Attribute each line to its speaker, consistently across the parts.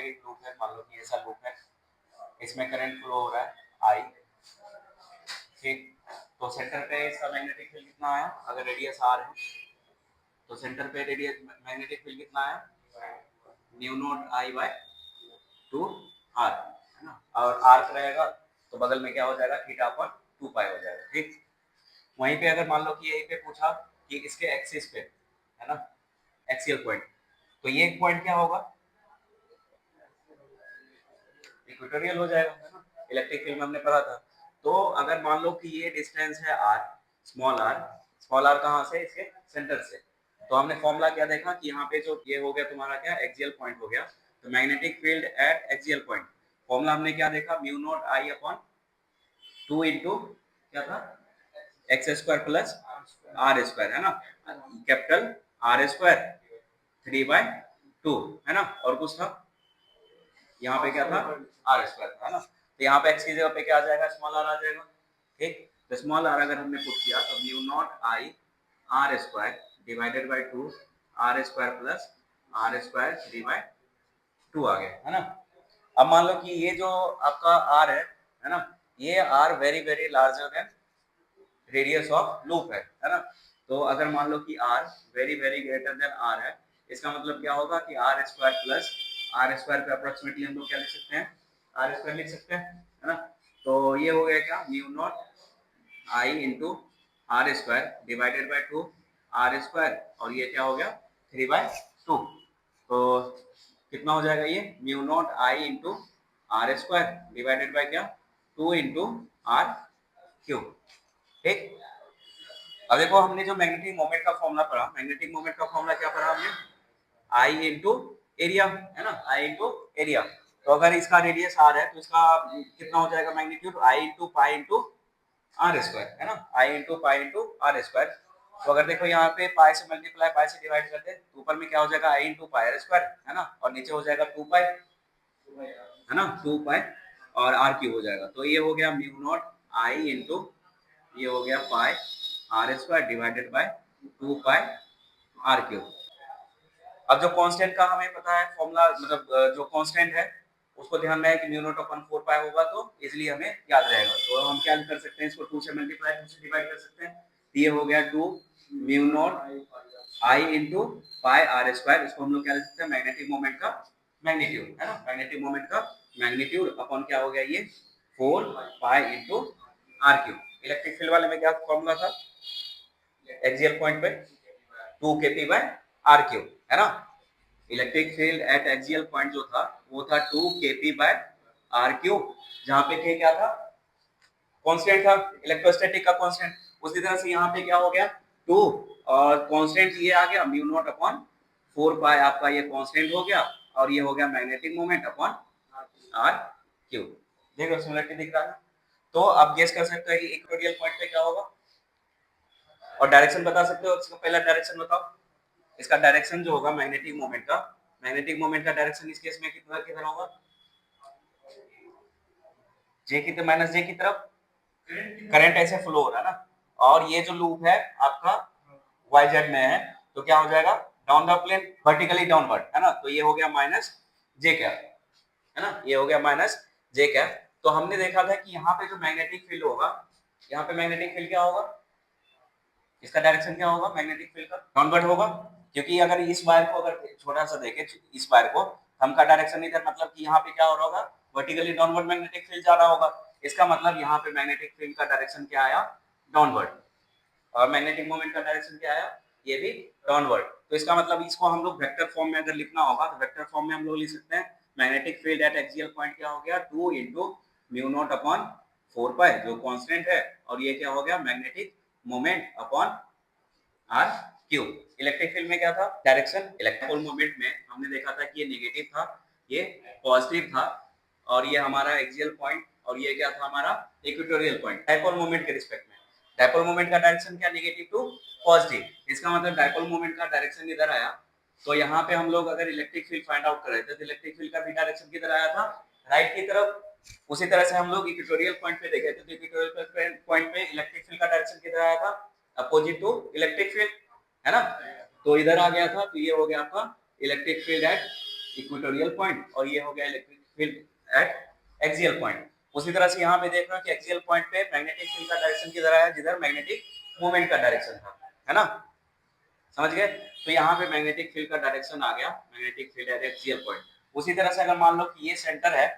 Speaker 1: Magnetic loop है, मान लो कि ऐसा लूप है, इसमें करंट फ्लो हो रहा है आई, ठीक। तो सेंटर पे इसका मैग्नेटिक फील्ड कितना आया, अगर रेडियस आर है तो सेंटर पे रेडियस मैग्नेटिक फील्ड कितना आया, mu naught I by 2 R, है ना। और आर्क रहेगा तो बगल में क्या हो जाएगा, थीटा पर 2 पाई हो जाएगा, ठीक। वहीं पे अगर मान लो कि यहीं पे पूछा कि इसके एक्सिस पे, है ना, एक्सियल पॉइंट, तो ये पॉइंट क्या होगा, इक्वेटोरियल हो जाएगा, है ना। इलेक्ट्रिक फील्ड में हमने पढ़ा था। तो अगर मान लो कि ये डिस्टेंस है r, स्मॉल r कहाँ से, इसके सेंटर से, तो हमने फॉर्मूला क्या देखा कि यहाँ पे जो ये हो गया तुम्हारा क्या, एक्सियल पॉइंट हो गया, तो magnetic field at axial point, formula हमने क्या देखा, mu naught I upon 2 into क्या था, x square plus R square, है ना, कैपिटल आर स्क्वायर 3/2, है ना। और कुछ था यहाँ पे क्या था, आर स्क्वायर था, है ना। तो यहाँ पे एक्स की जगह पे क्या आ जाएगा, स्मॉल आर आ जाएगा, ठीक। तो स्मॉल आर अगर हमने पुट किया तो mu naught I R square divided by 2 R square plus R square 3/2 आ गया, है ना। अब मान लो कि ये जो आपका आर है ना, ये R very very larger than radius of loop है ना। तो अगर मान लो कि r very very greater than r है, इसका मतलब क्या होगा कि R square plus R square पे अप्रोक्सीमेटली हम लोग क्या लिख सकते हैं, आर स्क्वायर लिख सकते हैं, है ना। तो ये हो गया क्या, mu naught I into R square divided by 2 R square, और ये क्या हो गया 3/2। तो कितना हो जाएगा ये, mu naught I into R square divided by क्या, 2 इंटू आर क्यूब, ठीक। अब देखो हमने जो मैग्नेटिक मोमेंट का फॉर्मूला पढ़ा, मैग्नेटिक मोमेंट का फॉर्मूला क्या पढ़ा हमने, आई इंटू एरिया, है ना, आई इंटू एरिया। तो अगर इसका रेडियस आर है तो इसका कितना हो जाएगा magnitude, I into pi into R square, है ना, I into pi into R square. तो अगर देखो यहाँ पे पाई से मल्टीप्लाई पाई से डिवाइड करते हैं तो ऊपर में क्या हो जाएगा, आई इंटू पाई आर स्क्वायर, है ना, और नीचे हो जाएगा 2 पाई, है ना, 2 पाई और आर क्यूब हो जाएगा। तो ये हो गया म्यू नॉट आई इंटू, ये हो गया pi R square divided by 2 pi R cube. अब जो कांस्टेंट का हमें पता है फॉर्मूला, मतलब जो कांस्टेंट है उसको ध्यान में है कि म्यू नॉट अपॉन 4 पाई होगा, तो इजीली हमें याद रहेगा। तो हम क्या कर सकते हैं, इसको 2 से मल्टीप्लाई 2 से डिवाइड कर सकते हैं, तो ये हो गया 2 mu naught I into pi R square, इसको हम लोग क्या लिख सकते हैं, मैग्नेटिक मोमेंट का मैग्नीट्यूड, है ना, मैग्नेटिक मोमेंट का मैग्नीट्यूड अपॉन क्या हो गया ये 4 pi into R cube. Electric field वाले में क्या फॉर्मूला था, एक्सियल पॉइंट पे 2 kp बाय r क्यूब, है ना। Electric field at axial point जो था वो था 2 kp बाय r क्यूब, जहां पे k क्या था, कांस्टेंट था, इलेक्ट्रोस्टैटिक का कांस्टेंट। उसी तरह से यहाँ पे क्या हो गया 2 और कांस्टेंट ये आ गया म्यू नॉट अपॉन 4 पाई, आपका ये कांस्टेंट हो गया, और ये हो गया magnetic moment upon r cube. देखो सिमिलरिटी दिख रहा है। तो आप गेस कर सकते हैं कि इक्वेटोरियल पॉइंट पे क्या होगा, और डायरेक्शन बता सकते हो, इसका पहला डायरेक्शन बताओ। इसका डायरेक्शन जो होगा मैग्नेटिक मोमेंट का, मैग्नेटिक मोमेंट का डायरेक्शन इस केस में कितना किधर होगा, जे की माइनस जे की तरफ, करंट ऐसे फ्लो हो रहा है ना, और ये जो लूप है आपका वाई जेड में है, तो क्या हो जाएगा, down the plane vertically downward, है ना। तो ये हो गया माइनस जे कैप, है ना, ये हो गया माइनस जे कैप। तो हमने देखा था कि यहाँ पे जो मैग्नेटिक फील्ड होगा, यहाँ पे मैग्नेटिक फील्ड क्या होगा, इसका डायरेक्शन क्या होगा मैग्नेटिक फील्ड का, डाउनवर्ड होगा। क्योंकि अगर इस वायर को अगर छोटा सा देखें, इस वायर को, हम का डायरेक्शन इधर, मतलब कि यहाँ पे क्या हो रहा होगा, वर्टिकली डाउनवर्ड मैग्नेटिक फील्ड जा रहा होगा। इसका मतलब यहाँ पे मैग्नेटिक फील्ड का डायरेक्शन क्या आया, डाउनवर्ड, और मैग्नेटिक मोमेंट का डायरेक्शन क्या आया, ये भी डाउनवर्ड। तो इसका मतलब इसको हम लोग वेक्टर फॉर्म में अगर लिखना होगा तो वेक्टर फॉर्म में हम लोग लिख सकते हैं, magnetic field at axial point क्या हो गया 2 into mu naught upon 4 pi जो कांस्टेंट है, और ये क्या हो गया magnetic moment upon R cube. Electric field में क्या था, डायरेक्शन, इलेक्ट्रिकल मोमेंट में हमने देखा था कि ये नेगेटिव था, ये पॉजिटिव था, और ये हमारा एक्सियल पॉइंट, और ये क्या था हमारा इक्वेटोरियल पॉइंट। डायपोल मोमेंट के रिस्पेक्ट में डायपोल मोमेंट का डायरेक्शन क्या, नेगेटिव टू पॉजिटिव। इसका मतलब डायपोल मोमेंट का डायरेक्शन इधर आया, तो यहाँ पे हम लोग अगर इलेक्ट्रिक फील्ड फाइंड आउट कर रहे थे तो इलेक्ट्रिक फील्ड का भी डायरेक्शन किधर आया था, राइट की तरफ। उसी तरह से हम लोग इक्वेटोरियल पॉइंट पे देखे थे, तो इक्वेटोरियल पॉइंट पे इलेक्ट्रिक फील्ड का डायरेक्शन किधर आया था, अपोजिट टू इलेक्ट्रिक फील्ड, है ना। तो इधर आ गया था, तो ये हो गया आपका electric field at equatorial point, और ये हो गया electric field at axial point. उसी तरह से यहाँ पे देख रहे हो कि एक्सियल पॉइंट पे मैग्नेटिक फील्ड का डायरेक्शन किधर आया, जिधर मैग्नेटिक मोमेंट का डायरेक्शन था, है ना, समझ गए। तो यहाँ पे मैग्नेटिक फील्ड का डायरेक्शन आ गया, magnetic field at axial point. उसी तरह से अगर मान लो कि ये सेंटर है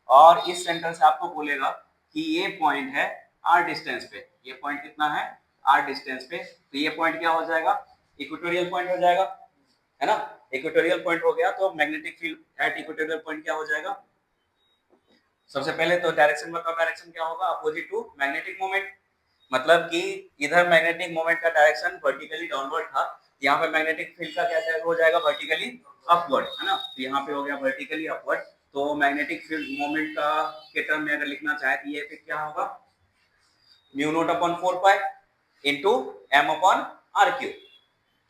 Speaker 1: और इस सेंटर से आपको बोलेगा कि ये पॉइंट है r डिस्टेंस पे, ये पॉइंट कितना है r डिस्टेंस पे, तो ये पॉइंट क्या हो जाएगा, इक्वेटोरियल पॉइंट हो जाएगा, है ना। इक्वेटोरियल पॉइंट हो गया तो magnetic field at equatorial point क्या हो जाएगा, सबसे पहले तो डायरेक्शन बताओ, डायरेक्शन क्या होगा, अपोजिट टू मैग्नेटिक मोमेंट। मतलब कि इधर मैग्नेटिक मोमेंट का डायरेक्शन वर्टिकली डाउनवर्ड था, यहाँ पे मैग्नेटिक फील्ड का क्या हो जाएगा, वर्टिकली अपवर्ड, है ना। तो यहाँ पे हो गया वर्टिकली अपवर्ड। तो मैग्नेटिक फील्ड मोमेंट का के टर्म में अगर लिखना चाहे तो ये फिर क्या होगा, म्यू नॉट अपॉन 4 पाई into m upon r cube.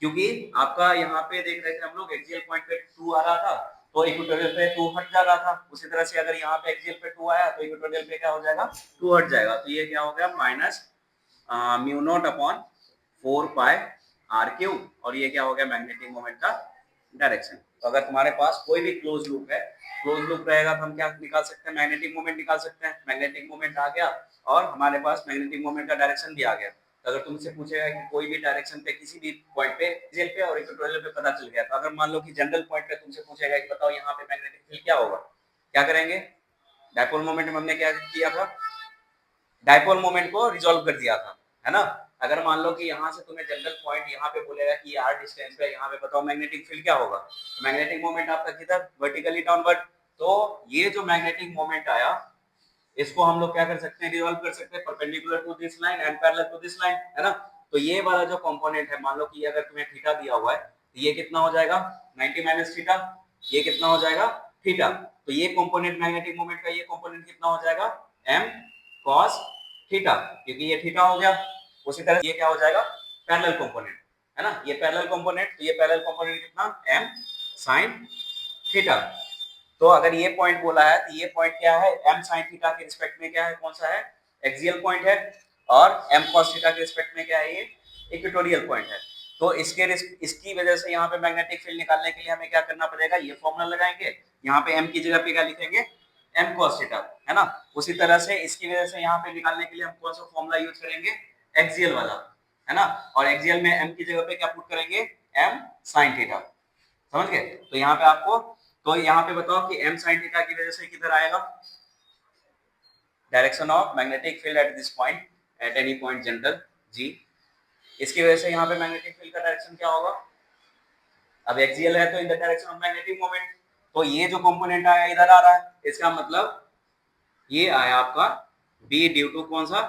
Speaker 1: क्योंकि आपका यहाँ पे देख रहे थे हम लोग एक्सियल पॉइंट पे 2 आ रहा था, तो इक्वेटोरियल पे 2 हट जा रहा था। उसी तरह से अगर यहाँ पे एक्सियल पे 2 आया तो इक्वेटोरियल पे क्या हो जाएगा, 2 हट जाएगा। तो ये क्या हो गया, minus mu naught upon 4 pi R cube, और ये क्या हो गया, मैग्नेटिक मोमेंट का डायरेक्शन। तो अगर तुम्हारे पास कोई भी क्लोज लूप है, क्लोज लूप रहेगा तो हम क्या निकाल सकते हैं, मैग्नेटिक मोमेंट निकाल सकते हैं। मैग्नेटिक मोमेंट आ गया और हमारे पास मैग्नेटिक मोमेंट का डायरेक्शन भी आ गया। तो अगर तुमसे पूछेगा कि कोई भी डायरेक्शन पे किसी भी पॉइंट पे जेल पे और इक्वेटोरियल पे पता चल गया, तो अगर मान लो कि जनरल पॉइंट पे तुमसे पूछेगा कि बताओ यहाँ पे मैग्नेटिक फील्ड क्या होगा, क्या करेंगे, डायपोल मोमेंट में हमने क्या किया था, डायपोल मोमेंट को रिजॉल्व कर दिया था, है ना। अगर मान लो कि यहाँ से तुम्हें जनरल पॉइंट यहाँ पे बोलेगा कि r डिस्टेंस पे यहाँ पे बताओ मैग्नेटिक फील्ड क्या होगा, मैग्नेटिक मोमेंट आपका किधर, वर्टिकली डाउनवर्ड। तो ये जो मैग्नेटिक मोमेंट आया इसको हम लोग क्या कर सकते हैं, रिजॉल्व कर सकते हैं perpendicular to this line and parallel to this line, है ना। तो ये वाला जो कंपोनेंट है, मान लो कि अगर तुम्हें थीटा दिया हुआ है तो ये कितना हो जाएगा 90 माइनस थीटा, ये कितना हो जाएगा थीटा। तो ये कंपोनेंट मैग्नेटिक मोमेंट का, ये कंपोनेंट कितना हो जाएगा m cos थीटा, क्योंकि ये थीटा हो गया। उसी तरह ये क्या हो जाएगा, पैरेलल कंपोनेंट, है ना, ये पैरेलल कंपोनेंट, तो ये पैरेलल कंपोनेंट कितना m sin थीटा। तो अगर ये पॉइंट बोला है तो ये पॉइंट क्या है, m sin थीटा के रिस्पेक्ट में क्या है, कौन सा है, एक्सियल पॉइंट है, और m cos थीटा के रिस्पेक्ट में क्या है, ये इक्वेटोरियल पॉइंट है। तो इसकी वजह से यहाँ पे मैग्नेटिक फील्ड निकालने के लिए हमें क्या करना पड़ेगा, ये फॉर्मूला लगाएंगे, यहाँ पे m की जगह पे क्या लिखेंगे, m cos थीटा, है ना। उसी तरह से इसकी वजह से यहाँ पे निकालने के लिए हम कौन सा फॉर्मूला यूज करेंगे, एक्सियल वाला, है ना। और एक्सियल में m की जगह पे क्या पुट करेंगे, m sin थीटा, समझ गए। तो यहाँ पे आपको, तो यहाँ पे बताओ कि m sin थीटा की वजह से किधर आएगा, direction of magnetic field at this point at any point general g, इसकी वजह से यहाँ पे मैग्नेटिक फील्ड का डायरेक्शन क्या होगा, अब एक्सियल है तो in the direction of magnetic moment. तो ये जो कंपोनेंट आया इधर आ रहा है, इसका मतलब ये आया आपका b ड्यू टू कौन सा,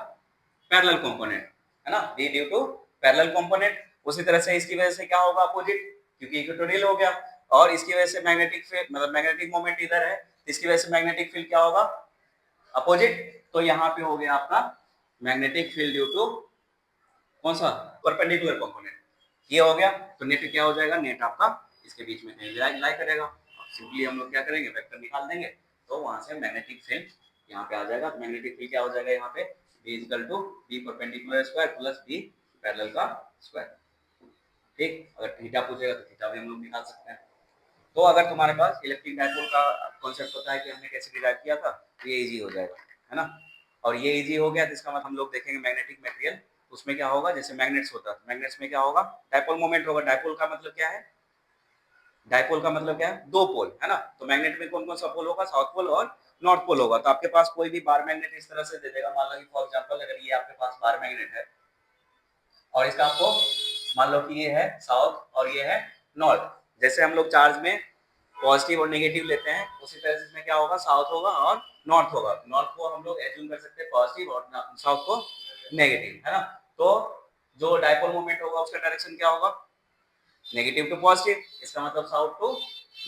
Speaker 1: पैरेलल कंपोनेंट, है ना, b due to parallel component. उसी तरह से इसकी वजह से क्या होगा, अपोजिट, क्योंकि इक्वेटोरियल हो गया, और इसकी वजह से मैग्नेटिक फील्ड, मतलब मैग्नेटिक मोमेंट इधर है, इसकी वजह से मैग्नेटिक फील्ड क्या होगा, अपोजिट। तो यहाँ पे हो गया आपका मैग्नेटिक फील्ड ड्यू टू कौन सा, परपेंडिकुलर कंपोनेंट, ये हो गया। तो नेट क्या हो जाएगा, नेट आपका इसके बीच में कहीं लाई करेगा, सिंपली हम लोग क्या करेंगे, वेक्टर निकाल देंगे, तो वहां से मैग्नेटिक फील्ड यहाँ पे आ जाएगा। तो मैग्नेटिक फील्ड क्या हो जाएगा यहाँ पे, b equal to b perpendicular square plus b parallel का स्क्वायर, ठीक। अगर थीटा पूछेगा तो थीटा भी हम लोग निकाल सकते हैं। तो अगर तुम्हारे पास इलेक्ट्रिक डायपोल का कॉन्सेप्ट पता है कि हमने कैसे डिराइव किया था, ये इजी हो जाएगा, है ना। और ये इजी हो गया तो इसका मतलब हम लोग देखेंगे मैग्नेटिक मटेरियल, उसमें क्या होगा, जैसे मैग्नेट्स होता है, मैग्नेट्स में क्या होगा, डायपोल मोमेंट होगा। डायपोल का मतलब क्या है, डायपोल का मतलब क्या है, दो पोल, है ना। तो मैग्नेट में कौन कौन सा पोल होगा, साउथ पोल और नॉर्थ पोल होगा। तो आपके पास कोई भी बार मैग्नेट इस तरह से दे देगा, मान लो कि फॉर एग्जांपल अगर ये आपके पास बार मैग्नेट है और इसका आपको मान लो कि ये है साउथ और ये है नॉर्थ, जैसे हम लोग चार्ज में पॉजिटिव और नेगेटिव लेते हैं, उसी तरह से इसमें क्या होगा, साउथ होगा और नॉर्थ होगा। नॉर्थ को हम लोग एज्यूम कर सकते हैं पॉजिटिव और साउथ को नेगेटिव, है ना। तो जो डायपोल मोमेंट होगा उसका डायरेक्शन क्या होगा, नेगेटिव टू पॉजिटिव, इसका मतलब साउथ टू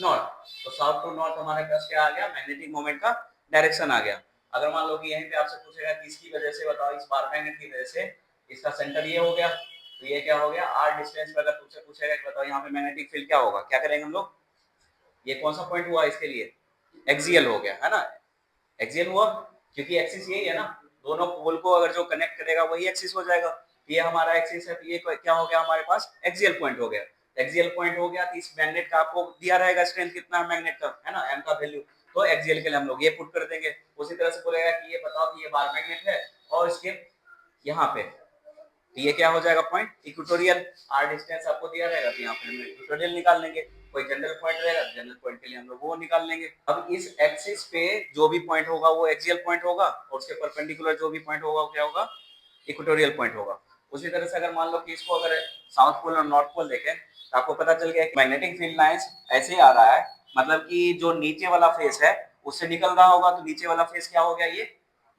Speaker 1: नॉर्थ। तो साउथ टू नॉर्थ हमारे पास क्या आ गया, मैग्नेटिक मोमेंट का डायरेक्शन आ गया। अगर मान लो कि यहीं पे आपसे पूछेगा कि इसकी वजह से बताओ, इस बार मैग्नेट की वजह से इसका सेंटर ये हो गया, तो ये क्या हो गया, r डिस्टेंस पे अगर तुमसे पूछेगा कि बताओ यहाँ पे मैग्नेटिक फील्ड क्या होगा, क्या करेंगे हम लोग, ये कौन सा पॉइंट हुआ इसके लिए, एक्सियल हो गया, है ना। एक्सियल हुआ क्योंकि एक्सिस यही है ना, दोनों पोल को अगर जो कनेक्ट करेगा वही एक्सिस हो जाएगा। ये हमारा एक्सिस है, तो ये क्या हो गया हमारे पास, एक्सियल पॉइंट हो गया। एक्सियल पॉइंट हो गया, तो इस मैग्नेट का आपको दिया रहेगा स्ट्रेंथ कितना है मैग्नेट का, है ना, एम का वैल्यू, तो एक्सियल के लिए हम लोग ये पुट कर देंगे। उसी तरह से बोलेगा कि ये बताओ कि ये बार मैग्नेट है और इसके यहाँ पे, तो ये क्या हो जाएगा पॉइंट इक्वेटोरियल, आर डिस्टेंस आपको दिया रहेगा, तो यहाँ पे हम इक्वेटोरियल निकाल लेंगे। कोई जनरल पॉइंट रहेगा, जनरल पॉइंट के लिए हम लोग वो निकाल लेंगे। अब इस एक्सिस पे जो भी पॉइंट होगा वो एक्सियल पॉइंट होगा, और उसके परपेंडिकुलर जो भी पॉइंट होगा वो क्या होगा, इक्वेटोरियल पॉइंट होगा। उसी तरह से अगर मान लो कि इसको अगर साउथ पोल और नॉर्थ पोल देखें, तो आपको पता चल गया कि मैग्नेटिक फील्ड लाइंस ऐसे आ रहा है, मतलब कि जो नीचे वाला फेस है उससे निकल रहा होगा, तो नीचे वाला फेस क्या हो गया, ये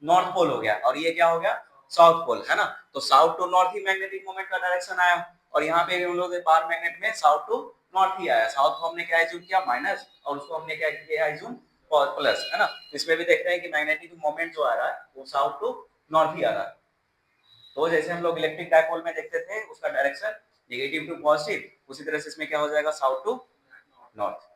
Speaker 1: नॉर्थ पोल हो गया, और ये क्या हो गया, साउथ पोल, है ना। तो साउथ टू नॉर्थ ही मैग्नेटिक मोमेंट का डायरेक्शन आया, और यहाँ पे भी हम लोग बार मैग्नेट में साउथ टू नॉर्थ ही आया। साउथ को हमने क्या एज्यूम किया, माइनस, और उसको हमने क्या किया एज्यूम, प्लस, है ना। इसमें भी देख रहे हैं कि मैग्नेटिक मोमेंट जो आ रहा है वो साउथ टू नॉर्थ ही आ रहा है। तो जैसे हम लोग इलेक्ट्रिक डायपोल में देखते थे उसका डायरेक्शन नेगेटिव टू पॉजिटिव, उसी तरह से इसमें क्या हो जाएगा, साउथ टू नॉर्थ।